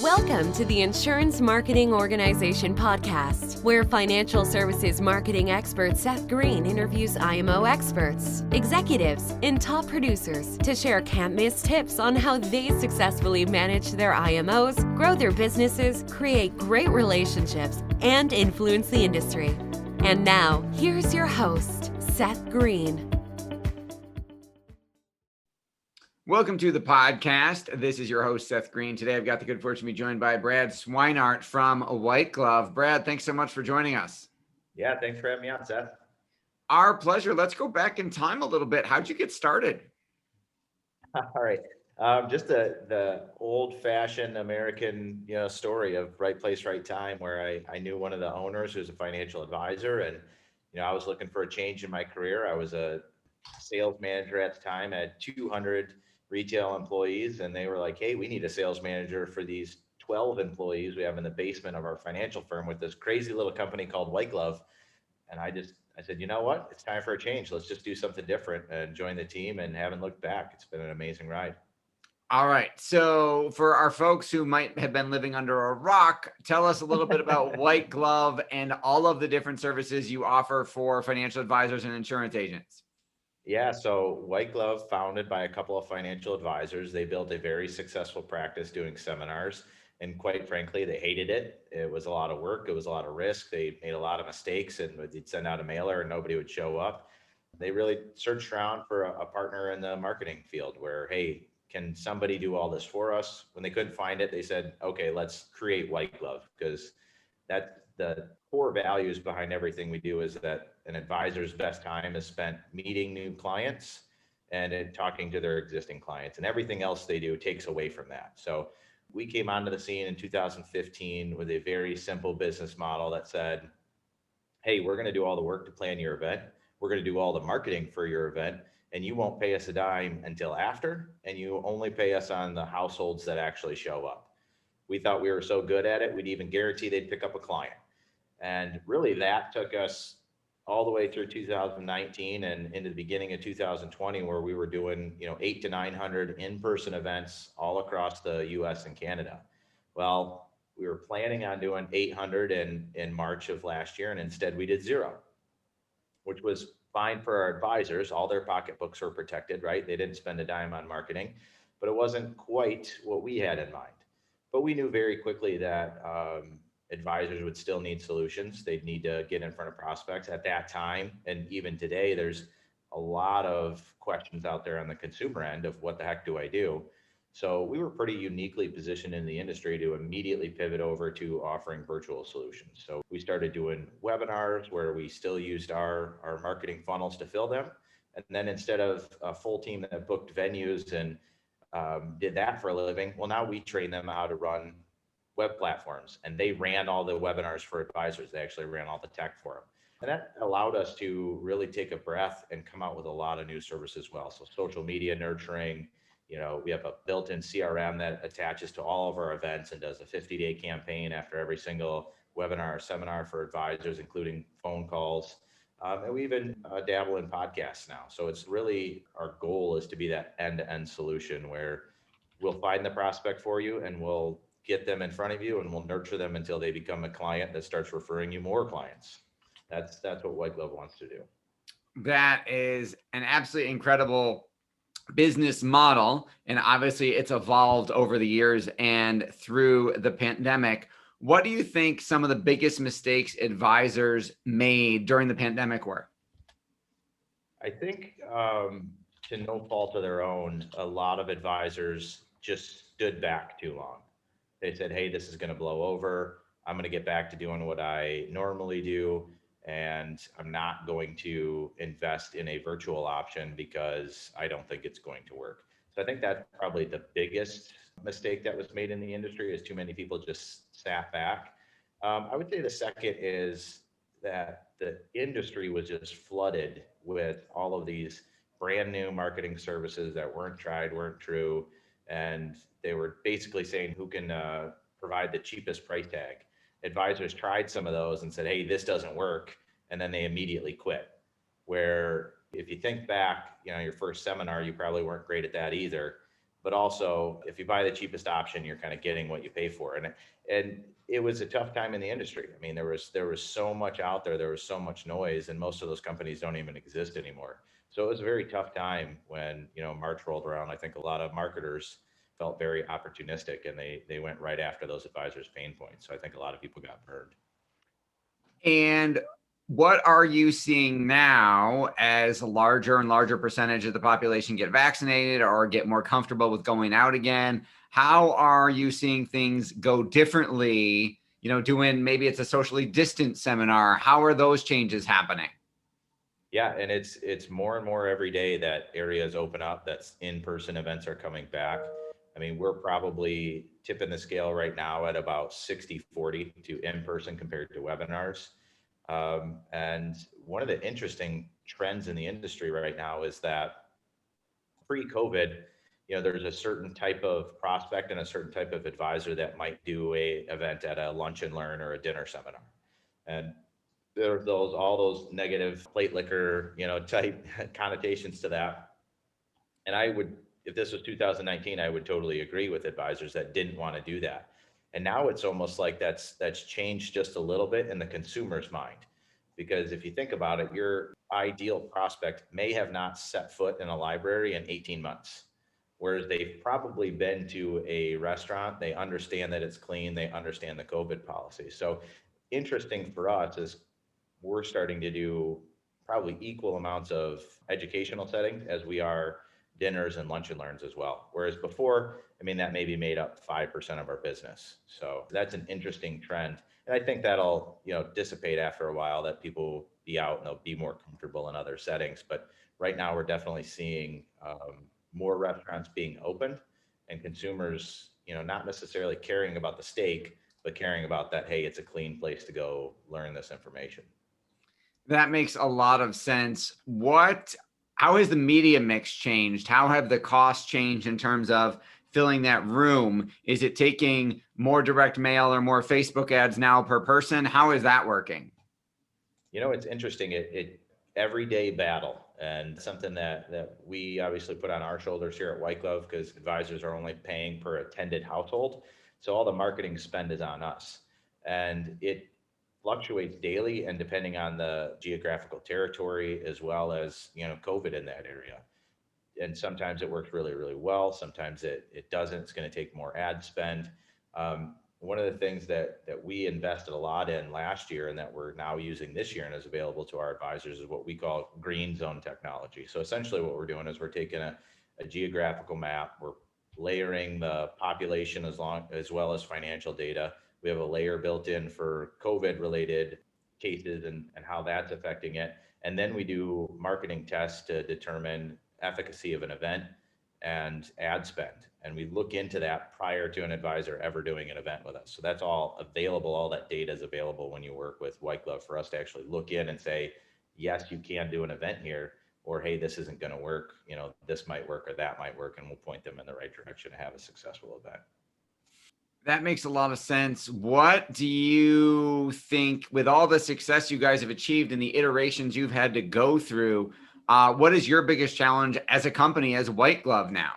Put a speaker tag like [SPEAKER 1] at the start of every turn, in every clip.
[SPEAKER 1] Welcome to the Insurance Marketing Organization podcast, where financial services marketing expert Seth Green interviews IMO experts, executives, and top producers to share can't-miss tips on how they successfully manage their IMOs, grow their businesses, create great relationships, and influence the industry. And now, here's your host, Seth Green.
[SPEAKER 2] Welcome to the podcast. This is your host, Seth Green. Today, I've got the good fortune to be joined by Brad Swineheart from White Glove. Brad, thanks so much for joining us.
[SPEAKER 3] Yeah, thanks for having me on, Seth.
[SPEAKER 2] Our pleasure. Let's go back in time a little bit. How'd you get started?
[SPEAKER 3] All right. Just the old-fashioned American, story of right place, right time, where I knew one of the owners who's a financial advisor, and I was looking for a change in my career. I was a sales manager at the time, had 200 retail employees, and they were like, "Hey, we need a sales manager for these 12 employees we have in the basement of our financial firm with this crazy little company called White Glove." And I said, you know what? It's time for a change. Let's just do something different and join the team, and haven't looked back. It's been an amazing ride.
[SPEAKER 2] All right. So for our folks who might have been living under a rock, tell us a little bit about White Glove and all of the different services you offer for financial advisors and insurance agents.
[SPEAKER 3] Yeah, so White Glove, founded by a couple of financial advisors. They built a very successful practice doing seminars, and quite frankly, they hated it. It was a lot of work. It was a lot of risk. They made a lot of mistakes, and they'd send out a mailer and nobody would show up. They really searched around for a partner in the marketing field where, hey, can somebody do all this for us? When they couldn't find it, they said, okay, let's create White Glove, because that's the core values behind everything we do, is that an advisor's best time is spent meeting new clients and talking to their existing clients, and everything else they do takes away from that. So we came onto the scene in 2015 with a very simple business model that said, hey, we're going to do all the work to plan your event. We're going to do all the marketing for your event, and you won't pay us a dime until after, and you only pay us on the households that actually show up. We thought we were so good at it, we'd even guarantee they'd pick up a client. And really that took us all the way through 2019 and into the beginning of 2020, where we were doing, 800 to 900 in-person events all across the US and Canada. Well, we were planning on doing 800 in March of last year, and instead we did 0, which was fine for our advisors. All their pocketbooks were protected, right? They didn't spend a dime on marketing, but it wasn't quite what we had in mind. But we knew very quickly that advisors would still need solutions. They'd need to get in front of prospects at that time. And even today, there's a lot of questions out there on the consumer end of what the heck do I do? So we were pretty uniquely positioned in the industry to immediately pivot over to offering virtual solutions. So we started doing webinars where we still used our marketing funnels to fill them. And then instead of a full team that booked venues and did that for a living, well, now we train them how to run web platforms, and they ran all the webinars for advisors. They actually ran all the tech for them. And that allowed us to really take a breath and come out with a lot of new services as well. So social media nurturing, we have a built-in CRM that attaches to all of our events and does a 50-day campaign after every single webinar or seminar for advisors, including phone calls. And we even dabble in podcasts now. So it's really, our goal is to be that end-to-end solution where we'll find the prospect for you and we'll get them in front of you and we'll nurture them until they become a client that starts referring you more clients. That's what White Glove wants to do.
[SPEAKER 2] That is an absolutely incredible business model. And obviously it's evolved over the years and through the pandemic. What do you think some of the biggest mistakes advisors made during the pandemic were?
[SPEAKER 3] I think to no fault of their own, a lot of advisors just stood back too long. They said, hey, this is going to blow over. I'm going to get back to doing what I normally do. And I'm not going to invest in a virtual option because I don't think it's going to work. So I think that's probably the biggest mistake that was made in the industry, is too many people just sat back. I would say the second is that the industry was just flooded with all of these brand new marketing services that weren't tried, weren't true. And they were basically saying who can provide the cheapest price tag. Advisors tried some of those and said, hey, this doesn't work. And then they immediately quit. Where if you think back, your first seminar, you probably weren't great at that either. but also if you buy the cheapest option, you're kind of getting what you pay for. And it was a tough time in the industry. I mean, there was so much out there, there was so much noise, and most of those companies don't even exist anymore. So it was a very tough time when, March rolled around. I think a lot of marketers felt very opportunistic, and they went right after those advisors' pain points. So I think a lot of people got burned.
[SPEAKER 2] And what are you seeing now as a larger and larger percentage of the population get vaccinated or get more comfortable with going out again? How are you seeing things go differently? Doing, maybe it's a socially distant seminar. How are those changes happening?
[SPEAKER 3] Yeah, and it's more and more every day that areas open up, that's in-person events are coming back. I mean, we're probably tipping the scale right now at about 60-40 to in-person compared to webinars. And one of the interesting trends in the industry right now is that pre-COVID, there's a certain type of prospect and a certain type of advisor that might do a event at a lunch and learn or a dinner seminar. And there are all those negative plate liquor, type connotations to that. And I would, if this was 2019, I would totally agree with advisors that didn't want to do that. And now it's almost like that's changed just a little bit in the consumer's mind. Because if you think about it, your ideal prospect may have not set foot in a library in 18 months. Whereas they've probably been to a restaurant, they understand that it's clean, they understand the COVID policy. So interesting for us is we're starting to do probably equal amounts of educational settings as we are dinners and lunch and learns as well. Whereas before, I mean, that maybe made up 5% of our business. So that's an interesting trend. And I think that'll, dissipate after a while, that people will be out and they'll be more comfortable in other settings. But right now we're definitely seeing more restaurants being opened and consumers, not necessarily caring about the steak, but caring about that, hey, it's a clean place to go learn this information.
[SPEAKER 2] That makes a lot of sense. How has the media mix changed? How have the costs changed in terms of filling that room? Is it taking more direct mail or more Facebook ads now per person? How is that working?
[SPEAKER 3] It's interesting. It everyday battle, and something that we obviously put on our shoulders here at White Glove, because advisors are only paying per attended household. So all the marketing spend is on us, and it fluctuates daily and depending on the geographical territory as well as, COVID in that area. And sometimes it works really, really well. Sometimes it doesn't. It's going to take more ad spend. One of the things that we invested a lot in last year and that we're now using this year and is available to our advisors is what we call green zone technology. So essentially what we're doing is we're taking a geographical map, we're layering the population as well as financial data. We have a layer built in for COVID related cases and how that's affecting it. And then we do marketing tests to determine efficacy of an event and ad spend. And we look into that prior to an advisor ever doing an event with us. So that's all available. All that data is available when you work with White Glove for us to actually look in and say, yes, you can do an event here, or hey, this isn't going to work. This might work or that might work. And we'll point them in the right direction to have a successful event.
[SPEAKER 2] That makes a lot of sense. What do you think, with all the success you guys have achieved and the iterations you've had to go through, what is your biggest challenge as a company, as White Glove now?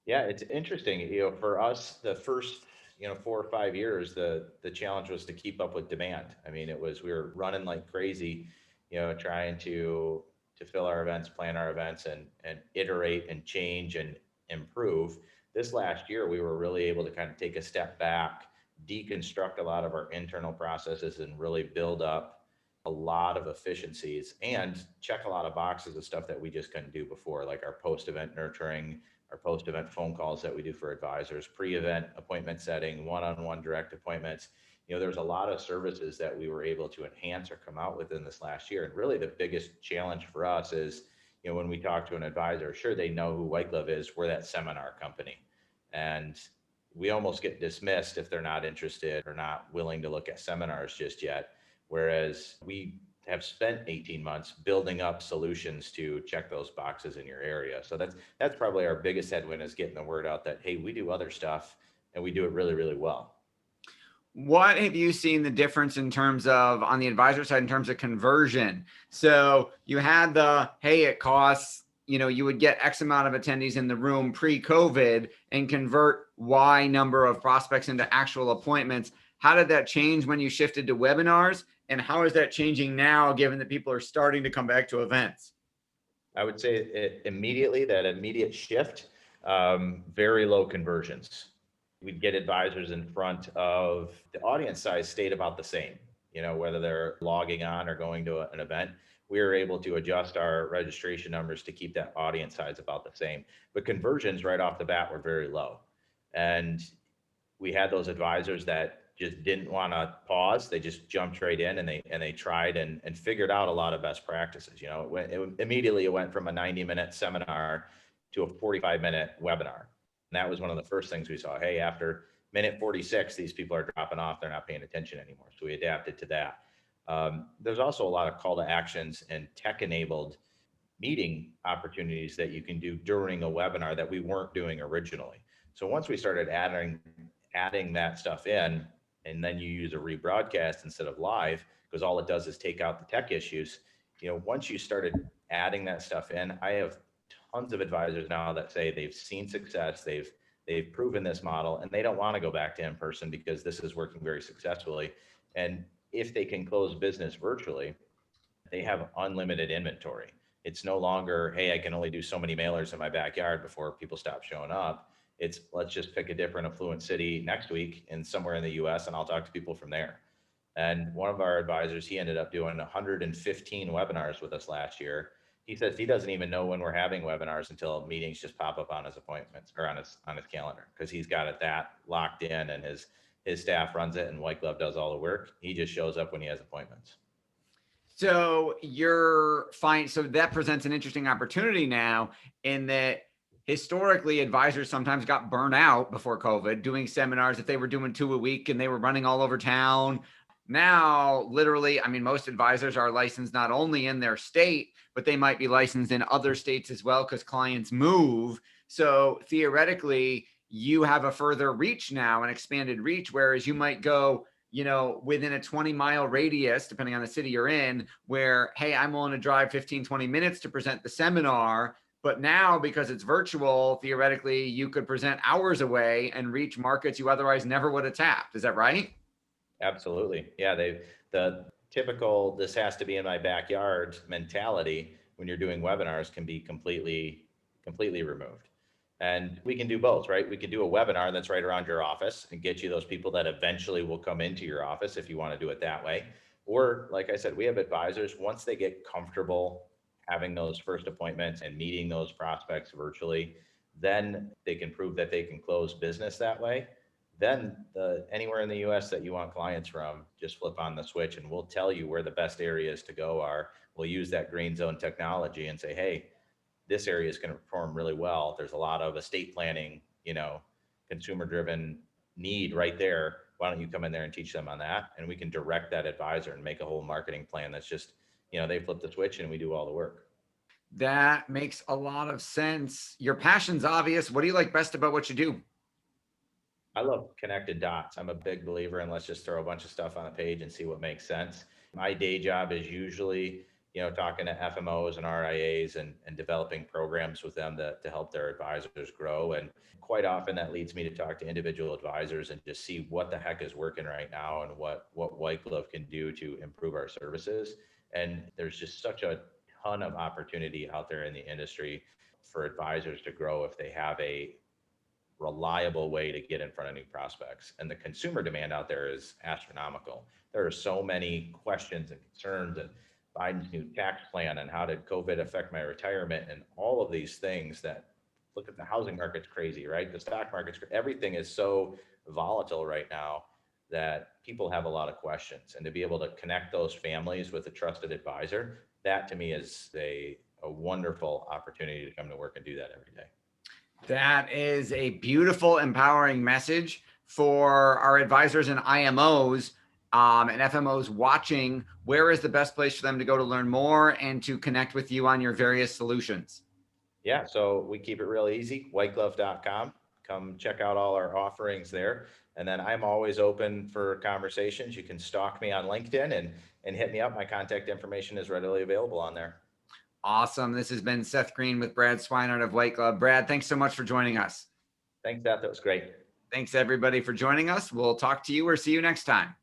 [SPEAKER 3] Yeah, it's interesting. For us, the first 4 or 5 years, the challenge was to keep up with demand. I mean, we were running like crazy, trying to fill our events, plan our events, and iterate and change and improve. This last year, we were really able to kind of take a step back, deconstruct a lot of our internal processes, and really build up a lot of efficiencies and check a lot of boxes of stuff that we just couldn't do before, like our post-event nurturing, our post-event phone calls that we do for advisors, pre-event appointment setting, one-on-one direct appointments. There's a lot of services that we were able to enhance or come out within this last year. And really the biggest challenge for us is, when we talk to an advisor, sure, they know who White Glove is. We're that seminar company. And we almost get dismissed if they're not interested or not willing to look at seminars just yet. Whereas we have spent 18 months building up solutions to check those boxes in your area. So that's probably our biggest headwind, is getting the word out that, hey, we do other stuff and we do it really, really well.
[SPEAKER 2] What have you seen the difference in terms of, on the advisor side, in terms of conversion? So you had hey, it costs, you would get X amount of attendees in the room pre-COVID and convert Y number of prospects into actual appointments. How did that change when you shifted to webinars? And how is that changing now, given that people are starting to come back to events?
[SPEAKER 3] I would say that immediate shift, very low conversions. We'd get advisors in front of the audience size stayed about the same, whether they're logging on or going to an event. We were able to adjust our registration numbers to keep that audience size about the same. But conversions right off the bat were very low. And we had those advisors that just didn't want to pause. They just jumped right in and they tried and figured out a lot of best practices. Immediately it went from a 90-minute seminar to a 45-minute webinar. And that was one of the first things we saw. Hey, after minute 46, these people are dropping off. They're not paying attention anymore. So we adapted to that. There's also a lot of call to actions and tech-enabled meeting opportunities that you can do during a webinar that we weren't doing originally. So once we started adding that stuff in, and then you use a rebroadcast instead of live, because all it does is take out the tech issues. Once you started adding that stuff in, I have tons of advisors now that say they've seen success, they've proven this model, and they don't want to go back to in person because this is working very successfully. And if they can close business virtually, they have unlimited inventory. It's no longer, hey, I can only do so many mailers in my backyard before people stop showing up. It's, let's just pick a different affluent city next week and somewhere in the US, and I'll talk to people from there. And one of our advisors, he ended up doing 115 webinars with us last year. He says he doesn't even know when we're having webinars until meetings just pop up on his appointments or on his calendar, because he's got it that locked in, and his staff runs it and White Glove does all the work. He just shows up when he has appointments.
[SPEAKER 2] So you're fine. So that presents an interesting opportunity now, in that historically advisors sometimes got burnt out before COVID doing seminars if they were doing 2 a week and they were running all over town. Now, literally, I mean, most advisors are licensed not only in their state, but they might be licensed in other states as well, because clients move. So theoretically, you have a further reach now, an expanded reach, whereas you might go, within a 20-mile radius, depending on the city you're in, where, hey, I'm willing to drive 15, 20 minutes to present the seminar. But now, because it's virtual, theoretically, you could present hours away and reach markets you otherwise never would have tapped. Is that right?
[SPEAKER 3] Absolutely. Yeah. The typical, this has to be in my backyard mentality when you're doing webinars can be completely removed. And we can do both, right? We could do a webinar that's right around your office and get you those people that eventually will come into your office if you want to do it that way. Or, like I said, we have advisors, once they get comfortable having those first appointments and meeting those prospects virtually, then they can prove that they can close business that way. Then anywhere in the US that you want clients from, just flip on the switch and we'll tell you where the best areas to go are. We'll use that green zone technology and say, hey, this area is going to perform really well. There's a lot of estate planning, consumer driven need right there. Why don't you come in there and teach them on that? And we can direct that advisor and make a whole marketing plan that's just, they flip the switch and we do all the work.
[SPEAKER 2] That makes a lot of sense. Your passion's obvious. What do you like best about what you do?
[SPEAKER 3] I love connected dots. I'm a big believer in let's just throw a bunch of stuff on a page and see what makes sense. My day job is usually, talking to FMOs and RIAs and developing programs with them to help their advisors grow. And quite often that leads me to talk to individual advisors and just see what the heck is working right now and what White Glove can do to improve our services. And there's just such a ton of opportunity out there in the industry for advisors to grow if they have a reliable way to get in front of new prospects. And the consumer demand out there is astronomical. There are so many questions and concerns, and Biden's new tax plan, and how did COVID affect my retirement, and all of these things. That, look at the housing market's crazy, right? The stock market's, everything is so volatile right now that people have a lot of questions. And to be able to connect those families with a trusted advisor, that to me is a wonderful opportunity to come to work and do that every day.
[SPEAKER 2] That is a beautiful, empowering message for our advisors and IMOs and FMOs watching. Where is the best place for them to go to learn more and to connect with you on your various solutions?
[SPEAKER 3] Yeah, so we keep it real easy, whiteglove.com. Come check out all our offerings there. And then I'm always open for conversations. You can stalk me on LinkedIn and hit me up. My contact information is readily available on there.
[SPEAKER 2] Awesome. This has been Seth Green with Brad Swineheart of White Glove. Brad, thanks so much for joining us.
[SPEAKER 3] Thanks, Seth. That was great.
[SPEAKER 2] Thanks everybody for joining us. We'll talk to you or see you next time.